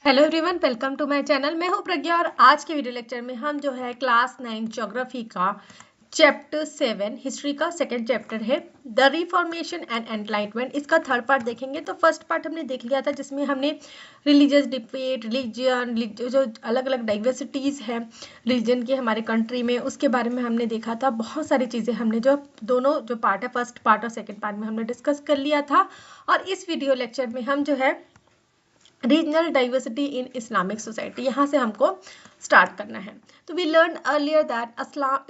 Hello everyone, welcome to my channel. मैं हूं प्रज्ञा और आज के वीडियो लेक्चर में हम जो है क्लास 9 ज्योग्राफी का चैप्टर 7 हिस्ट्री का सेकंड चैप्टर है द रिफॉर्मेशन एंड एनलाइटमेंट। इसका थर्ड पार्ट देखेंगे। तो फर्स्ट पार्ट हमने देख लिया था जिसमें हमने रिलीजियस डिबेट, रिलीजन, जो अलग अलग डाइवर्सिटीज़ है रिलीजन की हमारे कंट्री में, उसके बारे में हमने देखा था। बहुत सारी चीज़ें हमने जो दोनों जो पार्ट है फर्स्ट पार्ट और सेकेंड पार्ट में हमने डिस्कस कर लिया था। और इस वीडियो लेक्चर में हम जो है regional diversity in Islamic society, यहाँ से हमको स्टार्ट करना है। तो we learn earlier that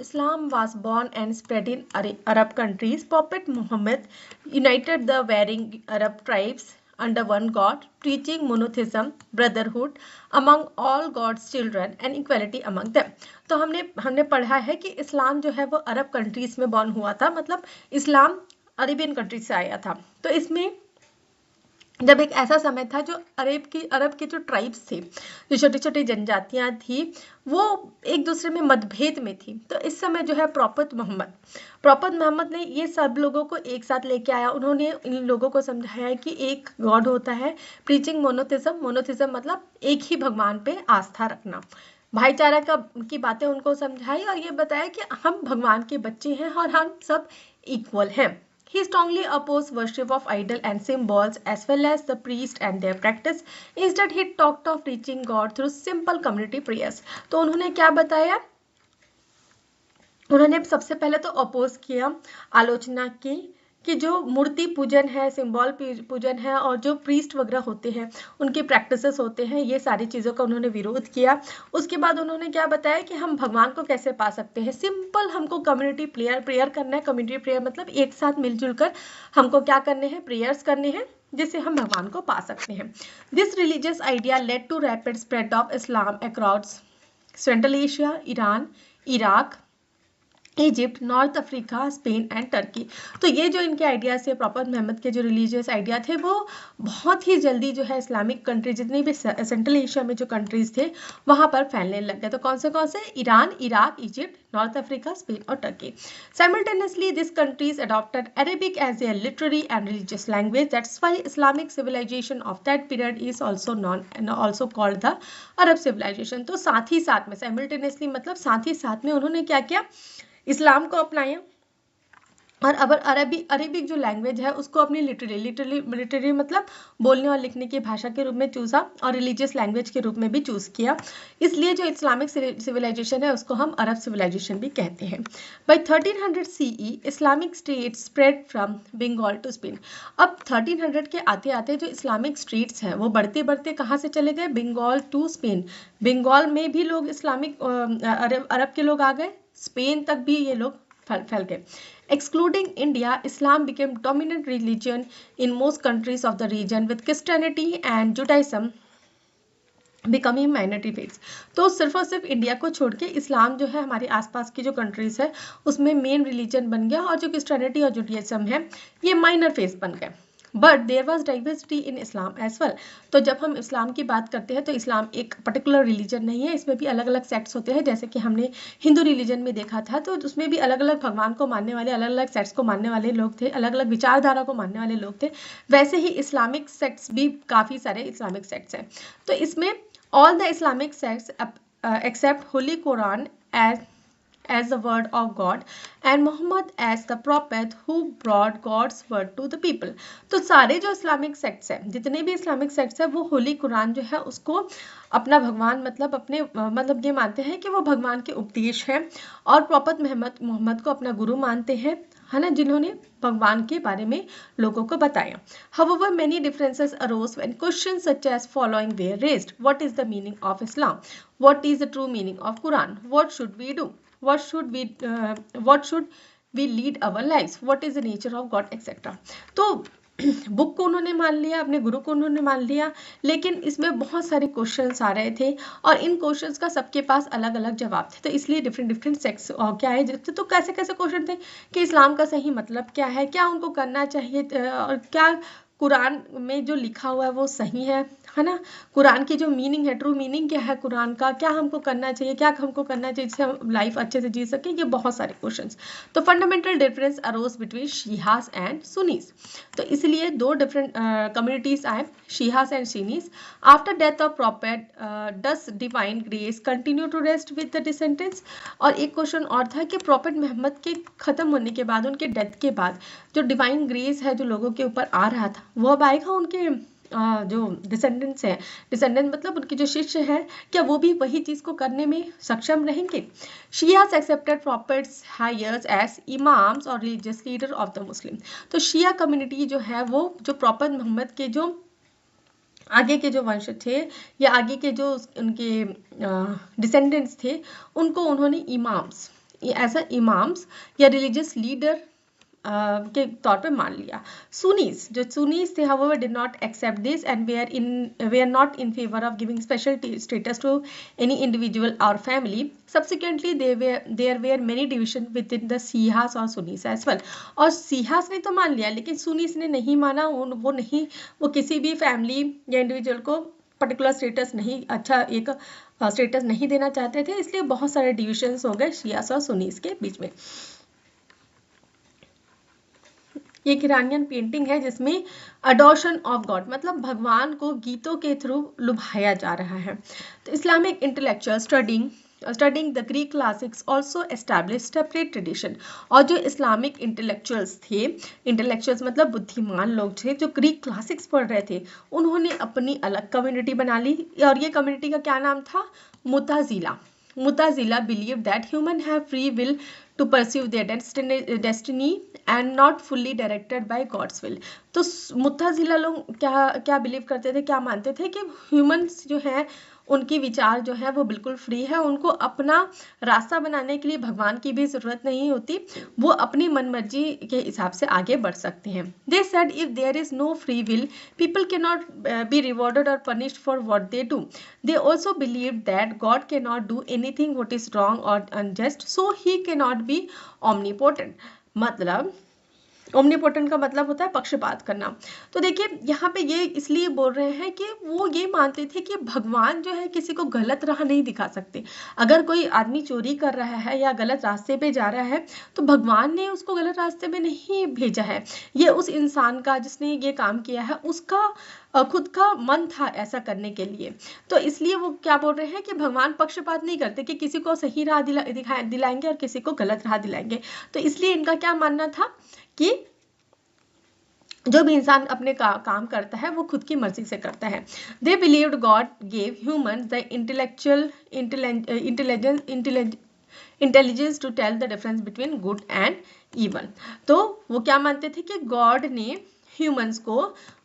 Islam was born and spread in Arab countries. Prophet Muhammad united the warring Arab tribes under one God, preaching monotheism, brotherhood among all God's children and equality among them। तो हमने पढ़ा है कि इस्लाम जो है वो अरब countries में born हुआ था, मतलब इस्लाम अरेबियन कंट्रीज से आया था। तो इसमें जब एक ऐसा समय था जो अरब के जो ट्राइब्स थे, जो छोटी छोटी जनजातियां थी, वो एक दूसरे में मतभेद में थी। तो इस समय जो है प्रॉफेट मोहम्मद ने ये सब लोगों को एक साथ लेके आया। उन्होंने इन लोगों को समझाया कि एक गॉड होता है, प्रीचिंग मोनोथिज्म मतलब एक ही भगवान पे आस्था रखना, भाईचारा की बातें उनको समझाई और ये बताया कि हम भगवान के बच्चे हैं और हम सब इक्वल हैं। He strongly opposed worship of idol and symbols as well as the priest and their practice. Instead, he talked of reaching God through simple community prayers. तो उन्होंने क्या बताया? उन्होंने सबसे पहले तो अपोज किया, आलोचना की कि जो मूर्ति पूजन है, सिंबल पूजन है और जो प्रीस्ट वगैरह होते हैं, उनके प्रैक्टिसेस होते हैं, ये सारी चीज़ों का उन्होंने विरोध किया। उसके बाद उन्होंने क्या बताया कि हम भगवान को कैसे पा सकते हैं। सिंपल हमको कम्युनिटी प्रेयर करना है। कम्युनिटी प्रेयर मतलब एक साथ मिलजुल कर हमको क्या करने हैं, प्रेयर्स करने हैं, जिससे हम भगवान को पा सकते हैं। This religious idea led to rapid spread of Islam across Central Asia, Iran, Iraq, Egypt, North Africa, Spain and Turkey. तो ये जो इनके आइडियाज थे, प्रॉफेट मोहम्मद के जो रिलीजियस आइडिया थे, वो बहुत ही जल्दी जो है इस्लामिक कंट्री, जितनी भी सेंट्रल एशिया में जो कंट्रीज थे वहाँ पर फैलने लग गए। तो कौन से Iran, Iraq, Egypt, North Africa, Spain और Turkey. Simultaneously, these countries adopted Arabic as their literary and religious language. That's why Islamic civilization of that period is also known and also called the Arab civilization। तो साथ ही साथ में simultaneously मतलब साथ ही साथ में उन्होंने क्या किया, इस्लाम को अपनाया और अब अरबिक जो लैंग्वेज है उसको अपनी लिटरेरी मतलब बोलने और लिखने की भाषा के रूप में चूजा और रिलीजियस लैंग्वेज के रूप में भी चूज किया। इसलिए जो इस्लामिक सिविलाइजेशन है उसको हम अरब सिविलाइजेशन भी कहते हैं। By 1300 CE Islamic state spread from Bengal to Spain. अब 1300 के आते आते जो इस्लामिक स्टेट्स हैं वो बढ़ते बढ़ते कहाँ से चले गए, बंगाल टू स्पेन। बंगाल में भी लोग इस्लामिक अरब के लोग आ गए, स्पेन तक भी ये लोग फैल गए। Excluding India, Islam became dominant religion in most countries of the region, with Christianity and Judaism becoming minority faiths। तो सिर्फ और सिर्फ इंडिया को छोड़ के इस्लाम जो है हमारे आसपास की जो कंट्रीज है उसमें मेन रिलीजन बन गया और जो क्रिश्चियनिटी और जुडाइज्म है ये माइनर फेथ बन गए। But there was diversity in Islam as well. तो जब हम इस्लाम की बात करते हैं तो इस्लाम एक पर्टिकुलर रिलीजन नहीं है, इसमें भी अलग अलग सेक्ट्स होते हैं। जैसे कि हमने हिंदू रिलीजन में देखा था तो उसमें भी अलग अलग भगवान को मानने वाले, अलग अलग सेक्ट्स को मानने वाले लोग थे, अलग अलग विचारधारा को मानने वाले लोग थे। वैसे ही इस्लामिक सेक्ट्स भी काफ़ी सारे इस्लामिक सेक्ट्स हैं। तो इसमें all the Islamic sects accept Holy Quran as the word of God and Muhammad as the prophet who brought God's word to the people। तो सारे जो इस्लामिक सेक्ट्स हैं, जितने भी इस्लामिक सेक्ट्स हैं, वो होली कुरान जो है उसको अपना भगवान मतलब ये मानते हैं कि वो भगवान के उपदेश हैं और प्रॉफेट मोहम्मद को अपना गुरु मानते हैं, है ना, जिन्होंने भगवान के बारे में लोगों को बताया। However, many differences arose when questions such as following were raised: What is the meaning of Islam? What is the true meaning of Quran? What should we do? What should we lead our lives? What is the nature of God, etc. तो book को उन्होंने मान लिया, अपने गुरु को उन्होंने मान लिया, लेकिन इसमें बहुत सारे क्वेश्चंस आ रहे थे और इन क्वेश्चंस का सबके पास अलग अलग जवाब थे। तो इसलिए डिफरेंट सेक्ट्स क्या है, तो कैसे कैसे क्वेश्चन थे कि इस्लाम का सही मतलब क्या है, क्या उनको करना चाहिए और क्या कुरान में जो लिखा हुआ है वो सही है ना, कुरान की जो मीनिंग है, ट्रू मीनिंग क्या है कुरान का, क्या हमको करना चाहिए, क्या हमको करना चाहिए जिससे हम लाइफ अच्छे से जी सकें, ये बहुत सारे क्वेश्चंस। तो fundamental difference arose between Shias and Sunnis, तो इसलिए दो डिफरेंट कम्युनिटीज आए, Shias and Sunnis. After death of prophet does divine grace continue to rest with the descendants, और एक क्वेश्चन और था कि प्रॉफेट मोहम्मद के खत्म होने के बाद, उनके डेथ के बाद जो डिवाइन ग्रेस है जो लोगों के ऊपर आ रहा था, वो अब आएगा उनके जो डिसेंडेंट्स हैं, डिसेंडेंट मतलब उनके जो शिष्य हैं, क्या वो भी वही चीज को करने में सक्षम रहेंगे? Shias accepted prophets heirs as imams और religious leader of the Muslim, तो शिया कम्युनिटी जो है वो जो प्रॉफिट मोहम्मद के जो आगे के जो वंश थे या आगे के जो उनके डिसेंडेंट्स थे, उनको उन्होंने इमाम्स, एज अ इमाम्स या रिलीजियस लीडर के तौर पे मान लिया। सुनीस, जो सुनीस थे, however did not accept this and were not in favor of giving special status to any individual or family. Subsequently there were many divisions within the Shihas और सुनीस as well, और सिहास ने तो मान लिया लेकिन सुनीस ने नहीं माना, वो किसी भी फैमिली या इंडिविजुअल को पर्टिकुलर स्टेटस नहीं, अच्छा एक स्टेटस नहीं देना चाहते थे, इसलिए बहुत सारे डिविजन्स हो गए शियास और सुनीस के बीच में। ये इरानियन पेंटिंग है जिसमें अडोशन ऑफ गॉड, मतलब भगवान को गीतों के थ्रू लुभाया जा रहा है। तो Islamic intellectual studying the Greek classics also establish separate tradition, और जो इस्लामिक इंटेलेक्चुअल्स थे, इंटेलेक्चुअल्स मतलब बुद्धिमान लोग थे जो ग्रीक क्लासिक्स पढ़ रहे थे, उन्होंने अपनी अलग कम्युनिटी बना ली, और ये कम्युनिटी का क्या नाम था? मुताजिला। Mutazila believed that humans have free will to pursue their destiny and not fully directed by God's will. तो मुताजिला लोग क्या बिलीव करते थे, क्या मानते थे कि ह्यूमंस जो है उनकी विचार जो है वो बिल्कुल फ्री है, उनको अपना रास्ता बनाने के लिए भगवान की भी जरूरत नहीं होती, वो अपनी मनमर्जी के हिसाब से आगे बढ़ सकते हैं। They said if there is no free will, people cannot be rewarded or punished for what they do. They also believed that God cannot do anything what is wrong or unjust, so he cannot be omnipotent. मतलब omnipotent का मतलब होता है पक्षपात करना। तो देखिए यहाँ पे ये इसलिए बोल रहे हैं कि वो ये मानते थे कि भगवान जो है किसी को गलत राह नहीं दिखा सकते। अगर कोई आदमी चोरी कर रहा है या गलत रास्ते पे जा रहा है तो भगवान ने उसको गलत रास्ते में नहीं भेजा है, ये उस इंसान का जिसने ये काम किया है उसका खुद का मन था ऐसा करने के लिए। तो इसलिए वो क्या बोल रहे हैं कि भगवान पक्षपात नहीं करते कि किसी को सही राह दिलाएंगे और किसी को गलत राह दिलाएंगे। तो इसलिए इनका क्या मानना था कि जो भी इंसान अपने काम करता है वो खुद की मर्जी से करता है। They believed God gave humans the intellectual intelligence to tell the difference between good and evil. तो वो क्या मानते थे कि गॉड ने ह्यूमंस को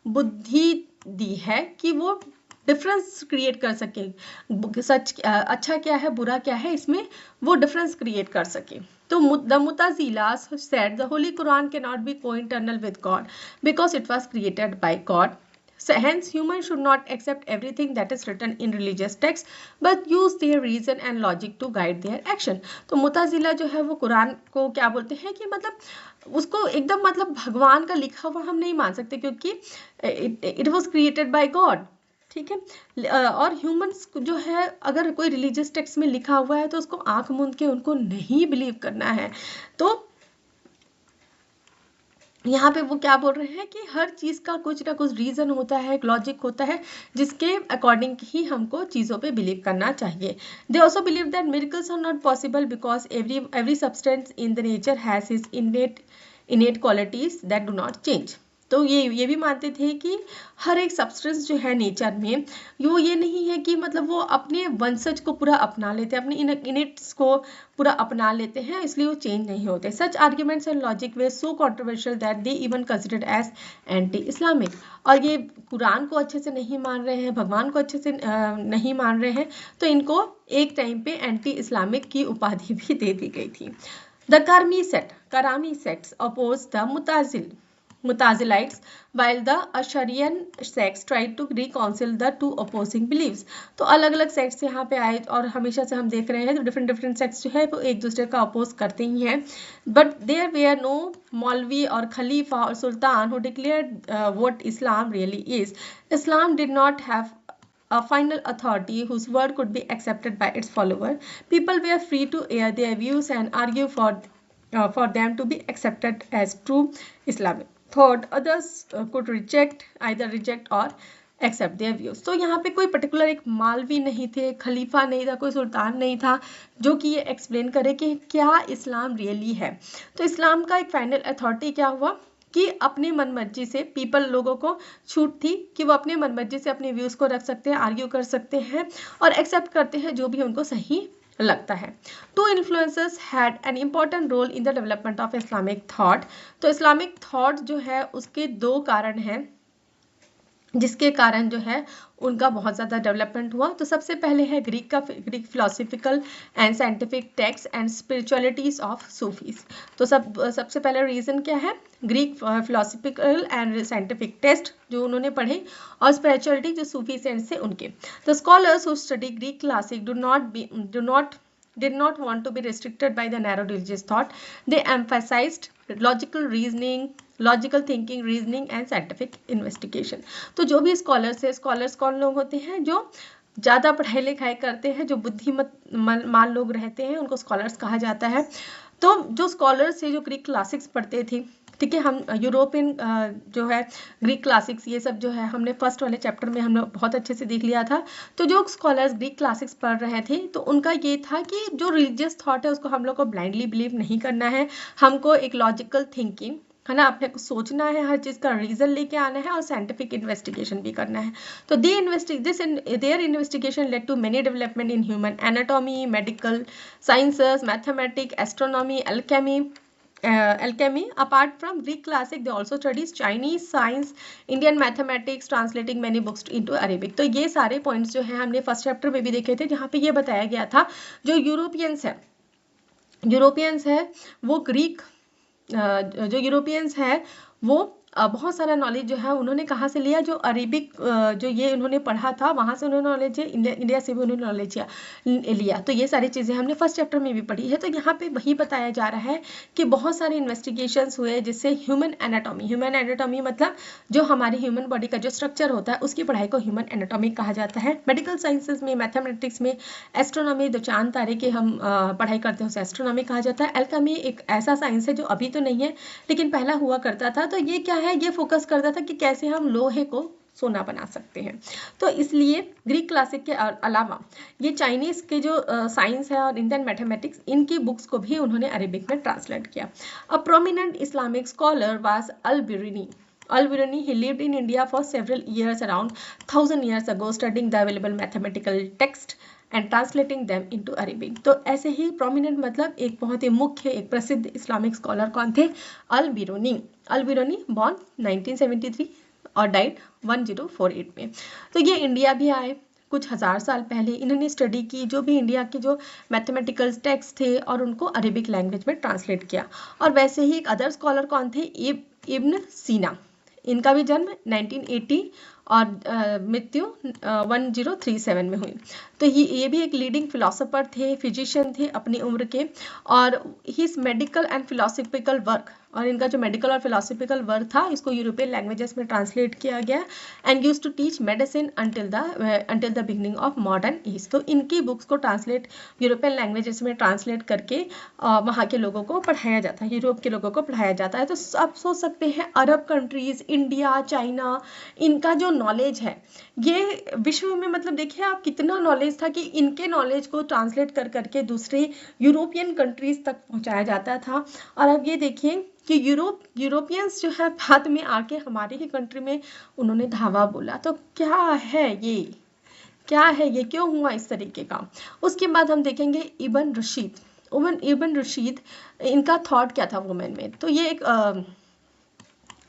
बुद्धि दी है कि वो डिफरेंस क्रिएट कर सके, सच अच्छा क्या है बुरा क्या है इसमें वो डिफरेंस क्रिएट कर सके। तो the Mutazilas said the Holy Quran cannot be co-eternal with God because it was created by God. So hence humans should not accept everything that is written in religious texts but use their reason and logic to guide their action. तो मुताजिला जो है वो कुरान को क्या बोलते हैं कि मतलब उसको एकदम मतलब भगवान का लिखा हुआ हम नहीं मान सकते क्योंकि it was created by God, ठीक है। और ह्यूमंस जो है अगर कोई रिलीजियस टेक्स्ट में लिखा हुआ है तो उसको आंख मूंद के उनको नहीं बिलीव करना है। तो यहाँ पे वो क्या बोल रहे हैं कि हर चीज का कुछ ना कुछ रीजन होता है, एक लॉजिक होता है जिसके अकॉर्डिंग ही हमको चीजों पे बिलीव करना चाहिए। They also believe that miracles are not possible because every substance in the nature has his innate qualities that do not change. तो ये भी मानते थे कि हर एक सब्सटेंस जो है नेचर में वो ये नहीं है कि मतलब वो अपने वंशज को पूरा अपना लेते हैं, अपने इनेट्स को पूरा अपना लेते हैं, इसलिए वो चेंज नहीं होते। Such arguments and logic were so controversial that they even considered as anti Islamic. और ये कुरान को अच्छे से नहीं मान रहे हैं, भगवान को अच्छे से नहीं मान रहे हैं, तो इनको एक टाइम पे एंटी इस्लामिक की उपाधि भी दे दी गई थी। The Karrami sects oppose the Mutazil Mutazilites, while the Asharian sects tried to reconcile the two opposing beliefs. तो अलग अलग सेक्ट्स यहाँ पे आए और हमेशा से हम देख रहे हैं तो डिफरेंट सेक्ट्स जो है वो एक दूसरे का अपोज करते ही हैं. बट देयर वेयर नो मौलवी और खलीफा और सुल्तान who declared what Islam really is. Islam did not have a final authority whose word could be accepted by its followers. People were free to air their views and argue for them to be accepted as true Islamic thought. Others could either reject or accept their views. तो यहाँ पे कोई particular एक मालवी नहीं थे, खलीफा नहीं था, कोई सुल्तान नहीं था जो कि ये एक्सप्लेन करे कि क्या इस्लाम रियली है. तो इस्लाम का एक फाइनल अथॉरिटी क्या हुआ कि अपनी मनमर्जी से पीपल लोगों को छूट थी कि वो अपने मनमर्जी से अपने व्यूज़ को रख सकते हैं, आर्ग्यू कर सकते हैं और एक्सेप्ट करते हैं जो भी उनको सही लगता है. Two influencers had an important role in the development of Islamic thought. तो इस्लामिक थॉट जो है उसके दो कारण हैं जिसके कारण जो है उनका बहुत ज़्यादा डेवलपमेंट हुआ. तो सबसे पहले है Greek philosophical and scientific text and spiritualities of Sufis. तो सबसे पहले रीज़न क्या है, Greek philosophical and scientific text जो उन्होंने पढ़े और स्पिरिचुअलिटी जो सूफी सेंस से उनके. The scholars who study Greek classic did not want to be restricted by the narrow religious thought. They emphasized logical reasoning, logical thinking, reasoning and scientific investigation. तो जो भी स्कॉलर्स है, स्कॉलर्स कौन लोग होते हैं जो ज़्यादा पढ़ाई लिखाई करते हैं, जो बुद्धिमान लोग रहते हैं, उनको स्कॉलर्स कहा जाता है. तो जो स्कॉलर्स है जो ग्रीक क्लासिक्स पढ़ते थे, ठीक है, हम यूरोपियन जो है ग्रीक क्लासिक्स ये सब जो है हमने फर्स्ट वाले चैप्टर में हमने बहुत अच्छे से देख लिया था. तो जो स्कॉलर्स ग्रीक क्लासिक्स पढ़ रहे थे तो उनका ये था कि जो रिलीजियस थॉट है उसको हम लोग को ब्लाइंडली बिलीव नहीं करना है, हमको एक लॉजिकल थिंकिंग है ना, अपने को सोचना है, हर चीज़ का रीज़न लेके आना है और साइंटिफिक इन्वेस्टिगेशन भी करना है. तो their investigation led to many development in human anatomy, medical sciences, mathematics, astronomy, alchemy. Apart from Greek classic, they also studies Chinese science, Indian mathematics, translating many books into Arabic. तो ये सारे points जो हैं हमने first chapter में भी देखे थे, जहाँ पे ये बताया गया था जो यूरोपियंस है वो ग्रीक जो यूरोपियंस है वो बहुत सारा नॉलेज जो है उन्होंने कहाँ से लिया, जो अरेबिक जो ये उन्होंने पढ़ा था वहाँ से उन्होंने नॉलेज है, इंडिया से भी उन्होंने नॉलेज लिया. तो ये सारी चीज़ें हमने फर्स्ट चैप्टर में भी पढ़ी है. तो यहाँ पे वही बताया जा रहा है कि बहुत सारे इन्वेस्टिगेशंस हुए जिससे ह्यूमन एनाटॉमी मतलब जो हमारी ह्यूमन बॉडी का जो स्ट्रक्चर होता है उसकी पढ़ाई को ह्यूमन एनाटॉमी कहा जाता है. मेडिकल साइंसेज में, मैथमेटिक्स में, एस्ट्रोनॉमी जो चांद तारे की हम पढ़ाई करते हैं उसे एस्ट्रोनॉमी कहा जाता है. एल्केमी एक ऐसा साइंस है जो अभी तो नहीं है लेकिन पहला हुआ करता था. तो ये क्या है, ये फोकस करता था कि कैसे हम लोहे को सोना बना सकते हैं. तो इसलिए ग्रीक क्लासिक के अलावा ये चाइनीज के जो साइंस है और इंडियन मैथमेटिक्स इनकी बुक्स को भी उन्होंने अरेबिक में ट्रांसलेट किया. A prominent Islamic scholar was Al Biruni. He lived in India for several years, around 1000 years ago, studying the available mathematical text and translating them into Arabic. तो ऐसे ही prominent मतलब एक बहुत ही मुख्य, एक प्रसिद्ध इस्लामिक स्कॉलर कौन थे, अल-बिरूनी बॉर्न 1973 और डाइड 1048 में. तो ये इंडिया भी आए कुछ हजार साल पहले. इन्होंने स्टडी की जो भी इंडिया के जो मैथमेटिकल टेक्स्ट थे और उनको अरेबिक लैंग्वेज में ट्रांसलेट किया. और वैसे ही एक अदर स्कॉलर कौन थे, इब्न सीना. इनका भी जन्म 1980 और मृत्यु 1037 में हुई. तो ये भी एक लीडिंग फिलोसोफर थे, फिजिशियन थे अपनी उम्र के. और his medical and philosophical work, और इनका जो मेडिकल और फिलोसफिकल वर्क था इसको यूरोपियन लैंग्वेजेस में ट्रांसलेट किया गया. And used to teach medicine until the beginning of modern age. तो इनकी बुक्स को ट्रांसलेट यूरोपियन लैंग्वेजेस में ट्रांसलेट करके वहाँ के लोगों को पढ़ाया जाता है, यूरोप के लोगों को पढ़ाया जाता है. तो आप सोच सकते हैं अरब कंट्रीज, इंडिया, चाइना, इनका जो नॉलेज है ये विश्व में, मतलब देखिए आप कितना नॉलेज था कि इनके नॉलेज को ट्रांसलेट कर करके दूसरे यूरोपियन कंट्रीज तक पहुंचाया जाता था. और अब ये देखिए कि यूरोपियंस जो है बाद में आके हमारे ही कंट्री में उन्होंने धावा बोला. तो क्या है ये, क्यों हुआ इस तरीके का. उसके बाद हम देखेंगे इब्न रशीद. इनका थॉट क्या था वुमेन में. तो ये एक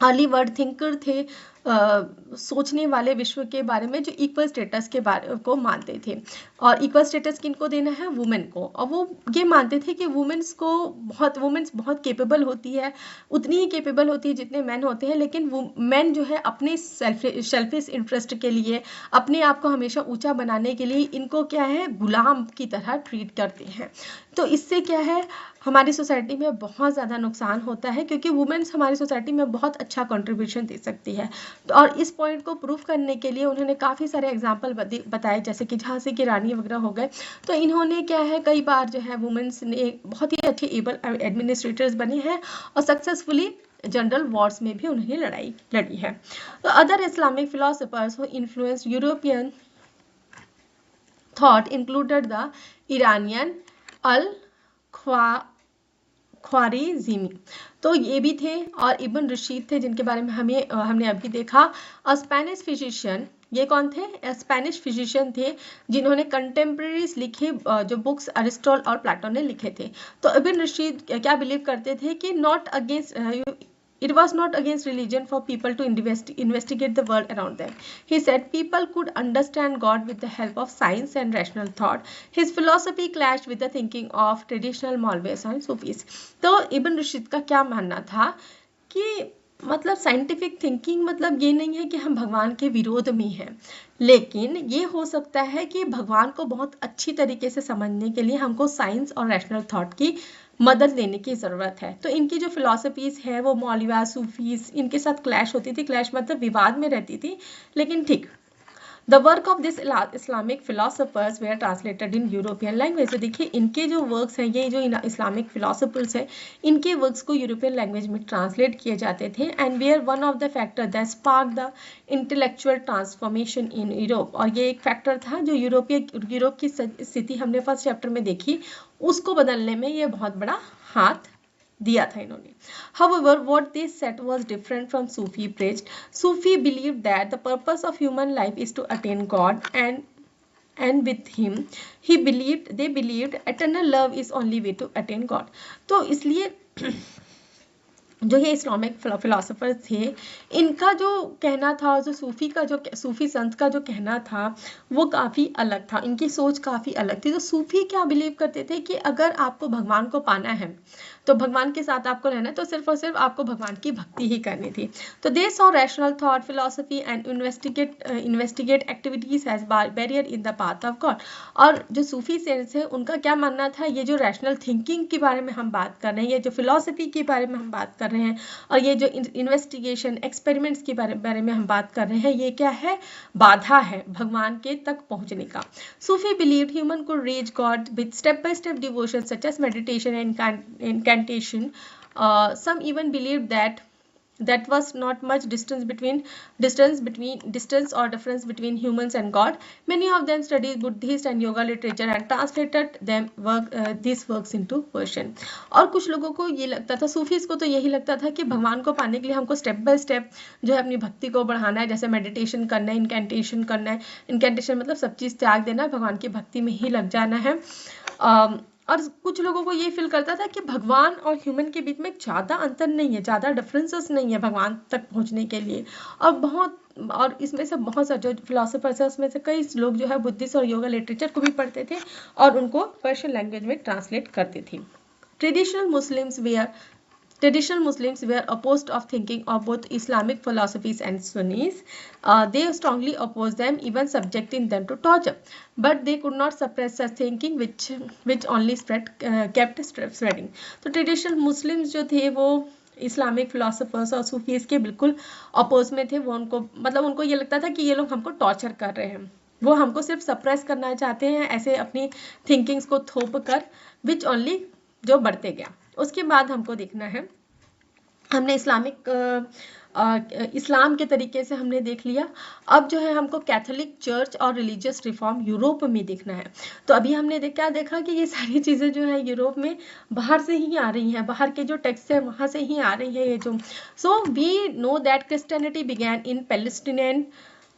अर्ली वर्ड थिंकर थे सोचने वाले विश्व के बारे में जो इक्वल स्टेटस के बारे को मानते थे, और इक्वल स्टेटस किनको देना है, वुमेन को। और वो ये मानते थे कि वुमेन्स बहुत केपेबल होती है, उतनी ही केपेबल होती है जितने मैन होते हैं, लेकिन वो मैन जो है अपने सेल्फिश इंटरेस्ट के लिए, अपने आप को हमेशा ऊंचा बनाने के लिए इनको क्या है, गुलाम की तरह ट्रीट करते हैं। तो इससे क्या है, हमारी सोसाइटी में बहुत ज़्यादा नुकसान होता है, क्योंकि वुमेन्स हमारी सोसाइटी में बहुत अच्छा कंट्रीब्यूशन दे सकती है। और इस पॉइंट को प्रूव करने के लिए उन्होंने काफ़ी सारे एग्जाम्पल बताए, जैसे कि झांसी की रानी वगैरह हो गए। तो इन्होंने क्या है, कई बार जो है वुमेन्स ने बहुत ही अच्छे एबल एडमिनिस्ट्रेटर्स बने हैं, और सक्सेसफुली जनरल वॉर्स में भी उन्होंने लड़ाई लड़ी है। तो other Islamic philosophers who influenced European thought included the Iranian al Khwarizmi, तो ये भी थे, और इब्न रशीद थे जिनके बारे में हमने अभी देखा। स्पेनिश फिजिशियन, ये कौन थे, स्पेनिश फिजिशियन थे जिन्होंने कंटेम्प्रेरीज लिखे, जो बुक्स अरिस्टोटल और प्लेटो ने लिखे थे। तो इब्न रशीद क्या बिलीव करते थे कि it was not against religion for people to investigate the world around them. He said people could understand God with the help of science and rational thought. His philosophy clashed with the thinking of traditional Maulvis and Sufis. तो इब्न रशीद का क्या मानना था कि मतलब scientific thinking मतलब ये नहीं है कि हम भगवान के विरोध में हैं, लेकिन ये हो सकता है कि भगवान को बहुत अच्छी तरीके से समझने के लिए हमको साइंस और रैशनल थॉट की मदद लेने की ज़रूरत है। तो इनकी जो फिलॉसफीज़ है वो मौलविया, सूफीज़, इनके साथ क्लैश होती थी, क्लैश मतलब विवाद में रहती थी, लेकिन ठीक। The work of this Islamic philosophers were translated in European language. तो देखिए इनके जो वर्क्स हैं, ये जो इस्लामिक फिलोसफर्स हैं, इनके वर्क्स को यूरोपियन लैंग्वेज में ट्रांसलेट किए जाते थे, and were one of the factor that spark the intellectual transformation in Europe. और ये एक फैक्टर था जो यूरोप की स्थिति हमने फर्स्ट चैप्टर में देखी, उसको बदलने में ये बहुत बड़ा हाथ दिया था इन्होंने। However, what they said was different from Sufi preached. Sufi believed that the purpose of human life is to attain God, and with him they believed eternal love is only way to attain God. तो इसलिए जो ये Islamic philosopher थे, इनका जो कहना था, जो सूफी संत का जो कहना था, वो काफ़ी अलग था, इनकी सोच काफ़ी अलग थी। तो सूफी क्या बिलीव करते थे कि अगर आपको भगवान को पाना है, तो भगवान के साथ आपको रहना है, तो सिर्फ और सिर्फ आपको भगवान की भक्ति ही करनी थी। तो they saw rational thought, philosophy and investigate activities as barrier in the path of God. और जो सूफी सेंस है, उनका क्या मानना था, ये जो रैशनल थिंकिंग के बारे में हम बात कर रहे हैं, ये जो फिलोसफी के बारे में हम बात कर रहे हैं, और ये जो इन्वेस्टिगेशन एक्सपेरिमेंट्स के बारे में हम बात कर रहे हैं, ये क्या है, बाधा है भगवान के तक पहुंचने का। Sufi believed human could reach God with step by step devotion such as meditation and incantation. Some even believed that was not much distance or difference between humans and God. Many of them studied Buddhist and yoga literature and translated these works into Persian. और कुछ लोगों को ये लगता था, Sufis को तो यही लगता था कि भगवान को पाने के लिए हमको स्टेप बाय स्टेप जो है अपनी भक्ति को बढ़ाना है, जैसे मेडिटेशन करना है, इनकेंटेशन करना है। इनकेंटेशन मतलब सब चीज़ त्याग देना, भगवान की भक्ति में ही लग जाना है। और कुछ लोगों को ये फील करता था कि भगवान और ह्यूमन के बीच में ज़्यादा अंतर नहीं है, ज़्यादा डिफरेंसेस नहीं है भगवान तक पहुंचने के लिए। और इसमें से बहुत सारे जो फिलोसफर्स हैं, उसमें से कई लोग जो है बुद्धिस्ट और योगा लिटरेचर को भी पढ़ते थे और उनको पर्शियन लैंग्वेज में ट्रांसलेट करते थे। Traditional Muslims were opposed of thinking of both Islamic philosophies and Sunnis. They strongly opposed them, even subjecting them to torture. But they could not suppress such thinking, which only kept spreading. तो traditional Muslims जो थे वो Islamic philosophers और Sufis के बिल्कुल oppose में थे। वो उनको ये लगता था कि ये लोग हमको टॉर्चर कर रहे हैं, वो हमको सिर्फ सप्रेस करना चाहते हैं, ऐसे अपनी थिंकिंग्स को थोप कर, विच ओनली जो बढ़ते गया। उसके बाद हमको देखना है, हमने इस्लाम के तरीके से हमने देख लिया। अब जो है हमको कैथोलिक चर्च और रिलीजियस रिफॉर्म यूरोप में देखना है। तो अभी हमने क्या देखा कि ये सारी चीज़ें जो है यूरोप में बाहर से ही आ रही हैं, बाहर के जो टेक्स्ट है वहाँ से ही आ रही है ये जो। So we know that Christianity began in Palestinian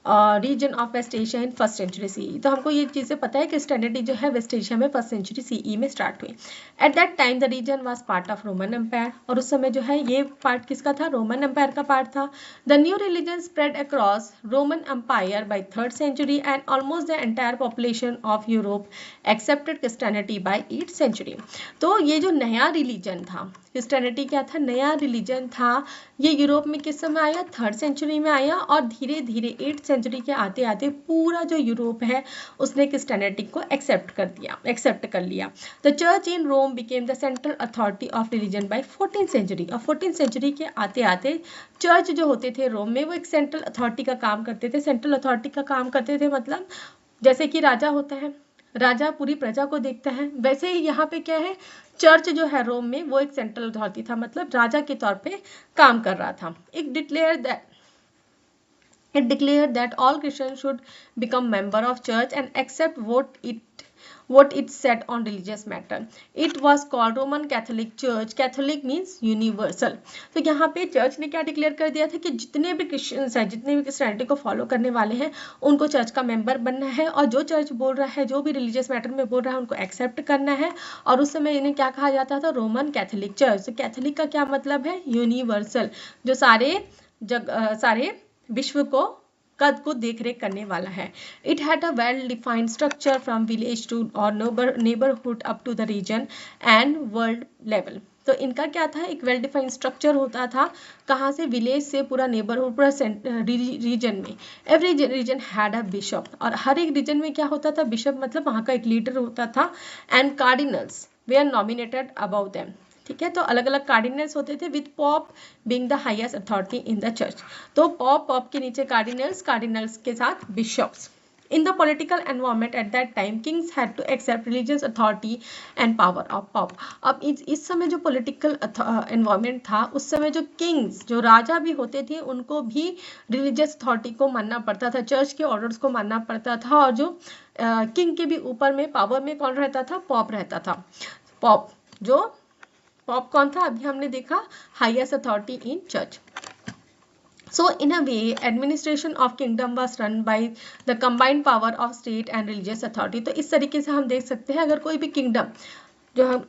region of West Asia in first century CE. तो हमको ये चीज़ें पता है कि क्रिश्चियनिटी जो है वेस्ट एशिया में फर्स्ट सेंचुरी सीई में स्टार्ट हुई। At that time the region was part of Roman empire, और उस समय जो है ये पार्ट किसका था, रोमन एम्पायर का पार्ट था। The new religion spread across Roman empire by third century and almost the entire population of Europe accepted Christianity by 8th century. तो ये जो नया रिलीजन था, क्रिश्चियनिटी क्या था, नया रिलीजन था, ये यूरोप में किस समय आया, 3rd सेंचुरी में आया, और धीरे धीरे 8th सेंचुरी के आते आते पूरा जो यूरोप है उसने क्रिश्चियनिटी को एक्सेप्ट कर लिया। The church in Rome became the central authority of religion by 14th century. और 14th सेंचुरी के आते आते चर्च जो होते थे रोम में वो एक सेंट्रल अथॉरिटी का काम करते थे। सेंट्रल अथॉरिटी का काम करते थे मतलब जैसे कि राजा होता है, राजा पूरी प्रजा को देखता है, वैसे ही यहाँ पे क्या है, चर्च जो है रोम में वो एक सेंट्रल अथॉरिटी था, मतलब राजा के तौर पे काम कर रहा था। It declared that all Christians should become member of church and accept what it said on religious matter. It was called Roman Catholic Church. Catholic means universal. तो यहाँ पे चर्च ने क्या डिक्लेयर कर दिया था कि जितने भी क्रिश्चियंस हैं, जितने भी क्रिश्चियनिटी को फॉलो करने वाले हैं, उनको चर्च का मेंबर बनना है, और जो चर्च बोल रहा है, जो भी रिलीजियस मैटर में बोल रहा है, उनको एक्सेप्ट करना है। और उस समय इन्हें क्या कहा जाता था, रोमन कैथोलिक चर्च। तो कैथोलिक का क्या मतलब है, यूनिवर्सल, जो सारे विश्व को कद को देख रेख करने वाला है। It had a well defined structure from village to और neighbourhood up to the region and world level. तो इनका क्या था, एक वेल डिफाइंड स्ट्रक्चर होता था, कहाँ से, विलेज से पूरा नेबरहुड, पूरा रीजन में। Every region had a bishop, और हर एक रीजन में क्या होता था, बिशप मतलब वहाँ का एक लीडर होता था, एंड कार्डिनल्स वे आर नॉमिनेटेड अबाउट देम। ठीक है, तो अलग अलग कार्डिनल्स होते थे, with pope being the highest authority in the church. तो पॉप के नीचे कार्डिनल्स के साथ bishops. In the political environment at that time, kings had to accept religious authority and power of pop. अब इस समय जो political environment था, उस समय जो kings, जो राजा भी होते थे, उनको भी religious authority को मानना पड़ता था, चर्च के orders को मानना पड़ता था, और जो king के भी ऊपर में पावर में कौन रहता था, पॉप रहता था। पॉप कौन था, अभी हमने देखा, highest authority in church. So in a way, administration of kingdom was run by the combined power of state and religious authority. तो इस तरीके से हम देख सकते हैं, अगर कोई भी किंगडम, जो हम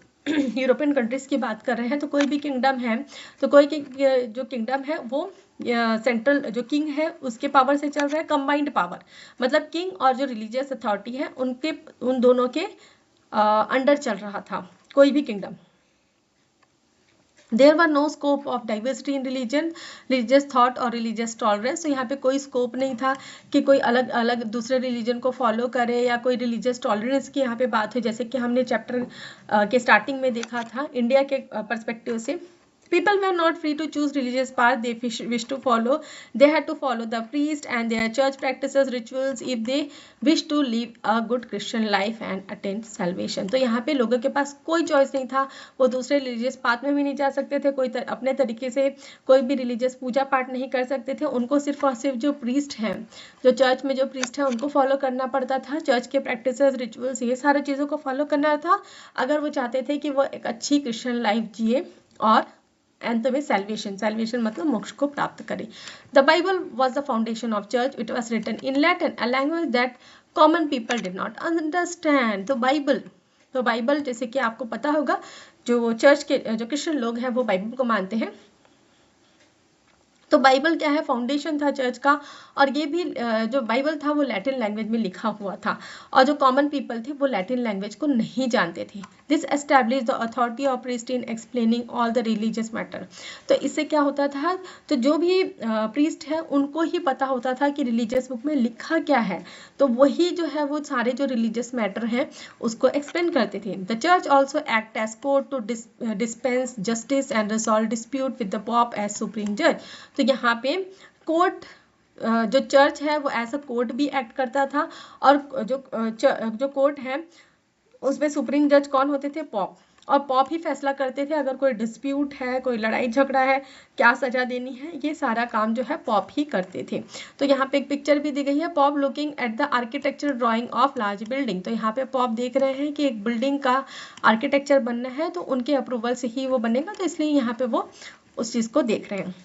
यूरोपियन कंट्रीज की बात कर रहे हैं, तो कोई भी किंगडम है, तो जो किंगडम है वो सेंट्रल जो किंग है उसके पावर से चल रहा है, कंबाइंड पावर मतलब किंग और जो रिलीजियस अथॉरिटी है उन दोनों के अंडर चल रहा था कोई भी kingdom. There were no scope of diversity in religion, religious thought और religious tolerance। तो यहाँ पे कोई स्कोप नहीं था कि कोई अलग अलग दूसरे रिलीजन को फॉलो करे, या कोई रिलीजियस टॉलरेंस की यहाँ पे बात हो, जैसे कि हमने चैप्टर के स्टार्टिंग में देखा था इंडिया के पर्सपेक्टिव से। People were not free to choose religious path they wish to follow. They had to follow the priest and their church practices, rituals if they wish to live a good Christian life and attain salvation. तो यहाँ पे लोगों के पास कोई choice नहीं था, वो दूसरे रिलीजियस पाथ में भी नहीं जा सकते थे, कोई अपने तरीके से कोई भी रिलीजियस पूजा पाठ नहीं कर सकते थे। उनको सिर्फ और सिर्फ जो प्रीस्ट हैं, जो चर्च में जो प्रीस्ट है, उनको फॉलो करना पड़ता था, चर्च के प्रैक्टिसेस, रिचुअल्स, ये सारी चीज़ों को फॉलो करना था, अगर वो चाहते थे कि वो एक अच्छी क्रिश्चियन लाइफ जिए और अंत में salvation मतलब मोक्ष को प्राप्त करे। The Bible was the foundation of church. It was written in Latin, a language that common people did not understand. तो बाइबल जैसे कि आपको पता होगा, जो चर्च के जो क्रिश्चियन लोग हैं वो बाइबल को मानते हैं, तो बाइबल क्या है, फाउंडेशन था चर्च का, और ये भी जो बाइबल था वो लैटिन लैंग्वेज में लिखा हुआ था, और जो कॉमन पीपल थे वो लैटिन लैंग्वेज को नहीं जानते थे। This establish the authority of priest in explaining all the religious matter. तो इससे क्या होता था, तो जो भी प्रीस्ट है उनको ही पता होता था कि रिलीजियस बुक में लिखा क्या है, तो वही जो है वो सारे जो रिलीजियस मैटर हैं उसको एक्सप्लेन करते थे। The church also act as court to dispense justice and resolve dispute with the pope as supreme जज। तो यहाँ पे कोर्ट, जो चर्च है वो ऐसा कोर्ट भी एक्ट करता था, और जो कोर्ट है उसमें सुप्रीम जज कौन होते थे, पॉप, और पॉप ही फैसला करते थे अगर कोई डिस्प्यूट है, कोई लड़ाई झगड़ा है, क्या सजा देनी है, ये सारा काम जो है पॉप ही करते थे। तो यहाँ पे एक पिक्चर भी दी गई है, pop looking at the architecture drying of large building. तो यहाँ पे पॉप देख रहे हैं कि एक बिल्डिंग का आर्किटेक्चर बनना है, तो उनके अप्रूवल से ही वो बनेगा, तो इसलिए यहाँ पे वो उस चीज़ को देख रहे हैं।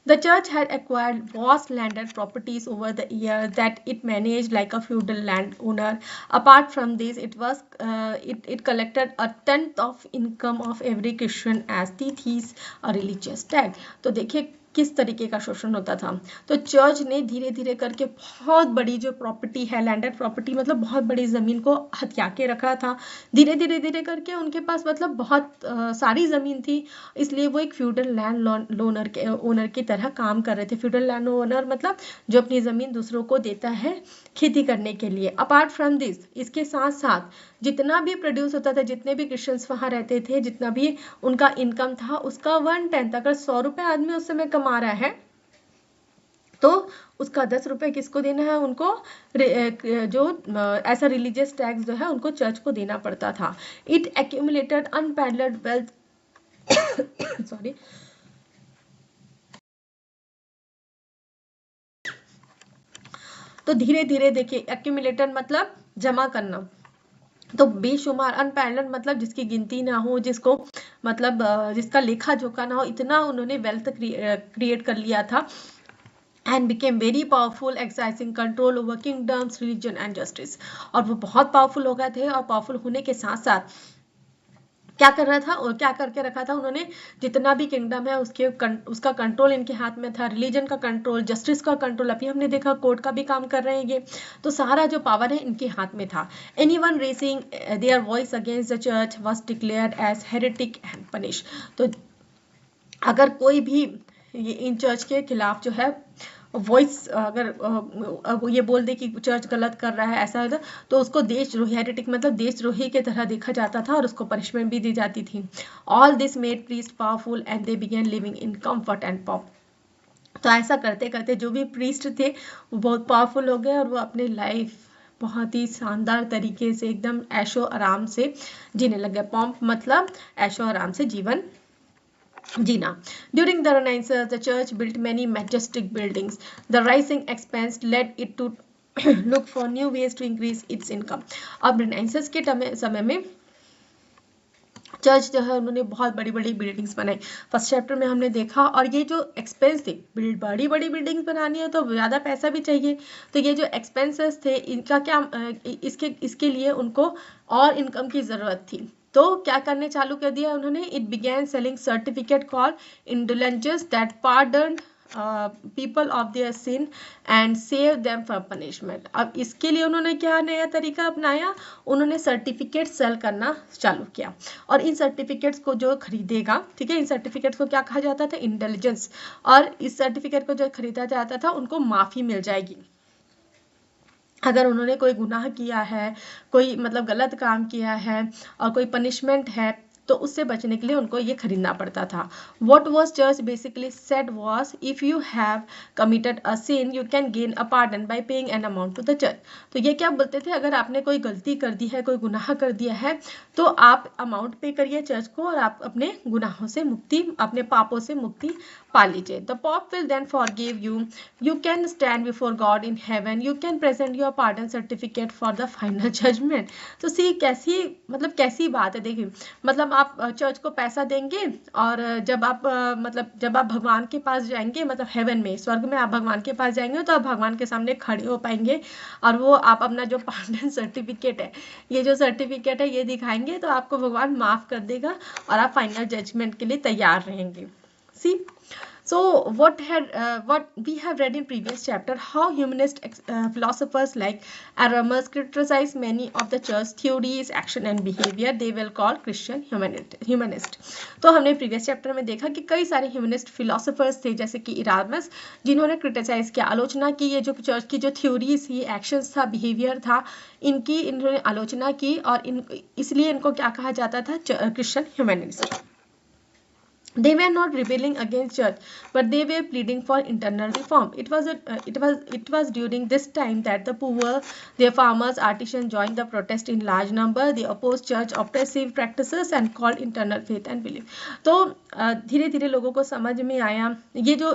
The church had acquired vast landed properties over the years that it managed like a feudal landowner. Apart from this, it collected a tenth of income of every Christian as tithes, a religious tax. तो देखिए किस तरीके का शोषण होता था। तो church ने धीरे धीरे करके बहुत बड़ी जो प्रॉपर्टी है, लैंडेड प्रॉपर्टी मतलब बहुत बड़ी जमीन को हथिया के रखा था। धीरे धीरे धीरे करके उनके पास मतलब बहुत सारी जमीन थी, इसलिए वो एक फ्यूडल लैंड लोनर के ओनर की तरह काम कर रहे थे। फ्यूडल लैंड ओनर मतलब जो अपनी जमीन दूसरों को देता है खेती करने के लिए। अपार्ट फ्रॉम दिस, इसके साथ साथ जितना भी प्रोड्यूस होता था, जितने भी क्रिश्चियंस वहां रहते थे, जितना भी उनका इनकम था, उसका 1/10, अगर 100 रुपए आदमी उस समय कमा रहा है तो उसका 10 रुपए किसको देना है, उनको जो ऐसा रिलीजियस टैक्स जो है उनको चर्च को देना पड़ता था। It accumulated unparalleled wealth sorry तो धीरे धीरे देखिए, एक्यूमुलेटेड मतलब जमा करना, तो बेशुमार, अनपैरेलल्ड मतलब जिसकी गिनती ना हो, जिसको मतलब जिसका लेखा जोखा ना हो, इतना उन्होंने वेल्थ क्रिएट कर लिया था। and became very powerful, exercising control over kingdoms, religion and justice। और वो बहुत पावरफुल हो गए थे, और पावरफुल होने के साथ साथ क्या कर रहा था और क्या करके रखा था उन्होंने, जितना भी किंगडम है उसका कंट्रोल इनके हाथ में था, रिलीजन का कंट्रोल, जस्टिस का कंट्रोल, अभी हमने देखा कोर्ट का भी काम कर रहे हैं ये, तो सारा जो पावर है इनके हाथ में था। Anyone raising their voice against the church was declared as heretic and punish. तो अगर कोई भी इन चर्च के खिलाफ जो है वॉइस अगर ये बोल दे कि चर्च गलत कर रहा है, ऐसा होता, तो उसको देशद्रोही, हेरेटिक मतलब देशद्रोही की तरह देखा जाता था और उसको पनिशमेंट भी दी जाती थी। All this made priest powerful and they began living in comfort and पॉप। तो ऐसा करते करते जो भी प्रीस्ट थे वो बहुत पावरफुल हो गए और वो अपने लाइफ बहुत ही शानदार तरीके से एकदम ऐशो आराम से जीने लगे। पॉम्प मतलब ऐशो आराम से जीवन जीना। During the Renaissance, the church built many majestic buildings. The rising expense led it to look for new ways to increase its income। अब Renaissance के समय में चर्च जो है उन्होंने बहुत बड़ी बड़ी बिल्डिंग्स बनाई। फर्स्ट चैप्टर में हमने देखा, और ये जो एक्सपेंस थे, बड़ी बड़ी बिल्डिंग्स बनानी है तो ज़्यादा पैसा भी चाहिए, तो ये जो एक्सपेंसेस थे इनका क्या इसके लिए उनको और इनकम की ज़रूरत थी। तो क्या करने चालू कर दिया उन्होंने, it began selling certificate call indulgences that pardon people of their sin and save them from punishment. अब इसके लिए उन्होंने क्या नया तरीका अपनाया, उन्होंने सर्टिफिकेट सेल करना चालू किया, और इन सर्टिफिकेट्स को जो खरीदेगा, ठीक है, इन सर्टिफिकेट्स को क्या कहा जाता था, इंटेलिजेंस, और इस सर्टिफिकेट को जो खरीदा जाता था उनको माफ़ी मिल जाएगी। अगर उन्होंने कोई गुनाह किया है, कोई मतलब गलत काम किया है और कोई पनिशमेंट है, तो उससे बचने के लिए उनको ये खरीदना पड़ता था। What was church basically said was, if you have committed a sin, you can gain a pardon by paying an amount to the church। तो ये क्या बोलते थे, अगर आपने कोई गलती कर दी है, कोई गुनाह कर दिया है, तो आप अमाउंट पे करिए चर्च को और आप अपने गुनाहों से मुक्ति, अपने पापों से मुक्ति पा लीजिए। The Pope will then forgive you. You can stand before God in heaven. You can present your pardon certificate for the final judgment। तो सी कैसी मतलब कैसी बात है, देखिए मतलब आप चर्च को पैसा देंगे, और जब आप मतलब जब आप भगवान के पास जाएंगे, मतलब हेवन में, स्वर्ग में आप भगवान के पास जाएंगे, तो आप भगवान के सामने खड़े हो पाएंगे, और वो आप अपना जो पार्डन सर्टिफिकेट है, ये जो सर्टिफिकेट है ये दिखाएंगे, तो आपको भगवान माफ़ कर देगा और आप फाइनल जजमेंट के लिए तैयार रहेंगे। सी So what we have read in previous chapter, how humanist philosophers like Aramus criticized many of the church theories, action and behavior they will call Christian humanist। तो हमने previous chapter में देखा कि कई सारे humanist philosophers थे, जैसे कि इरादमस, जिन्होंने क्रिटिसाइज किया, आलोचना की, ये जो चर्च की जो थ्योरीज थी, एक्शंस था, बिहेवियर था, इन्होंने आलोचना की, और इसलिए इनको क्या कहा जाता था, Christian humanist. They were not rebelling against church, but they were pleading for internal reform। It was during this time that the poor, their farmers, artisans joined the protest in large number। They opposed church oppressive practices and called internal faith and belief। तो धीरे धीरे लोगों को समझ में आया, ये जो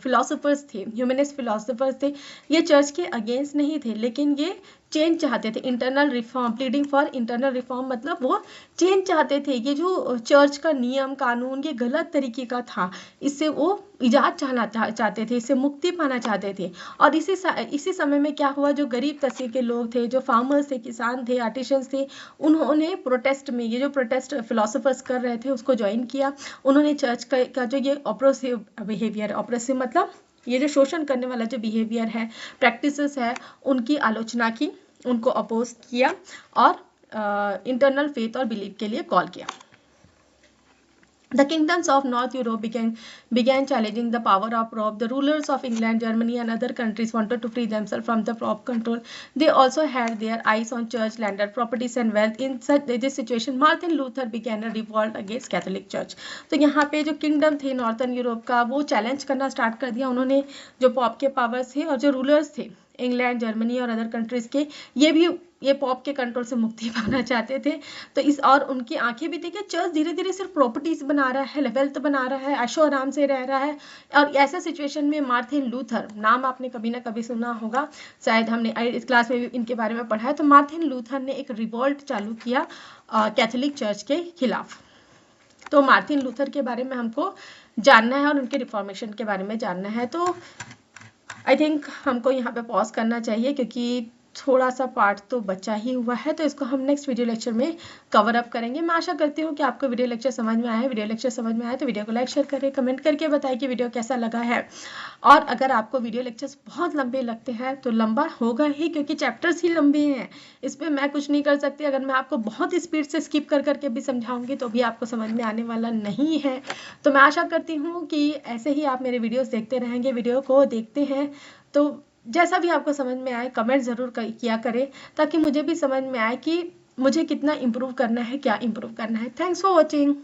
फिलोसोफर्स थे, ह्यूमनिस्ट फिलोसोफर्स थे, ये चर्च के अगेंस्ट नहीं थे, लेकिन ये चेंज चाहते थे, internal reform, pleading for internal reform, मतलब वो चेंज चाहते थे। ये जो चर्च का नियम कानून ये गलत तरीके का था, इससे वो इजाद चाहते थे, इससे मुक्ति पाना चाहते थे। और इसी समय में क्या हुआ, जो गरीब तबके के लोग थे, जो फार्मर्स थे, किसान थे, आर्टिशंस थे, उन्होंने प्रोटेस्ट में, ये जो प्रोटेस्ट फिलोसोफर्स कर रहे थे उसको ज्वाइन किया। उन्होंने चर्च का जो ये ऑप्रेसिव बिहेवियर, ऑप्रेसिव मतलब ये जो शोषण करने वाला जो बिहेवियर है, प्रैक्टिसेस है, उनकी आलोचना की, उनको अपोज किया और इंटरनल फेथ और बिलीफ के लिए कॉल किया। The kingdoms of North Europe began challenging the power of Pope. The rulers of England, Germany, and other countries wanted to free themselves from the Pope control. They also had their eyes on church, landed properties, and wealth. In this situation, Martin Luther began a revolt against Catholic Church. तो यहाँ पे जो kingdom थे northern Europe का, वो challenge करना start कर दिया उन्होंने। जो पॉप के पावर्स थे और जो रूलर्स थे इंग्लैंड, जर्मनी और अदर कंट्रीज के, ये पॉप के कंट्रोल से मुक्ति पाना चाहते थे। तो इस और उनकी आंखें भी थी कि चर्च धीरे धीरे सिर्फ प्रॉपर्टीज बना रहा है, वेल्थ बना रहा है, ऐशो आराम से रह रहा है। और ऐसे सिचुएशन में मार्टिन लूथर, नाम आपने कभी ना कभी सुना होगा, शायद हमने इस क्लास में भी इनके बारे में पढ़ा है। तो मार्टिन लूथर ने एक रिवोल्ट चालू किया कैथोलिक चर्च के खिलाफ। तो मार्टिन लूथर के बारे में हमको जानना है और उनके रिफॉर्मेशन के बारे में जानना है। तो आई थिंक हमको यहाँ पे पॉज करना चाहिए, क्योंकि थोड़ा सा पार्ट तो बचा ही हुआ है, तो इसको हम नेक्स्ट वीडियो लेक्चर में कवर अप करेंगे। मैं आशा करती हूँ कि आपको वीडियो लेक्चर समझ में आया है। वीडियो लेक्चर समझ में आया तो वीडियो को लाइक शेयर करें, कमेंट करके बताएं कि वीडियो कैसा लगा है। और अगर आपको वीडियो लेक्चर्स बहुत लंबे लगते हैं तो लंबा होगा ही, क्योंकि चैप्टर्स ही लंबे हैं, इस पर मैं कुछ नहीं कर सकती। अगर मैं आपको बहुत स्पीड से स्किप कर करके भी समझाऊंगी तो भी आपको समझ में आने वाला नहीं है। तो मैं आशा करती हूँ कि ऐसे ही आप मेरे वीडियोस देखते रहेंगे। वीडियो को देखते हैं तो जैसा भी आपको समझ में आए कमेंट ज़रूर किया करें, ताकि मुझे भी समझ में आए कि मुझे कितना इम्प्रूव करना है, क्या इम्प्रूव करना है। Thanks for watching.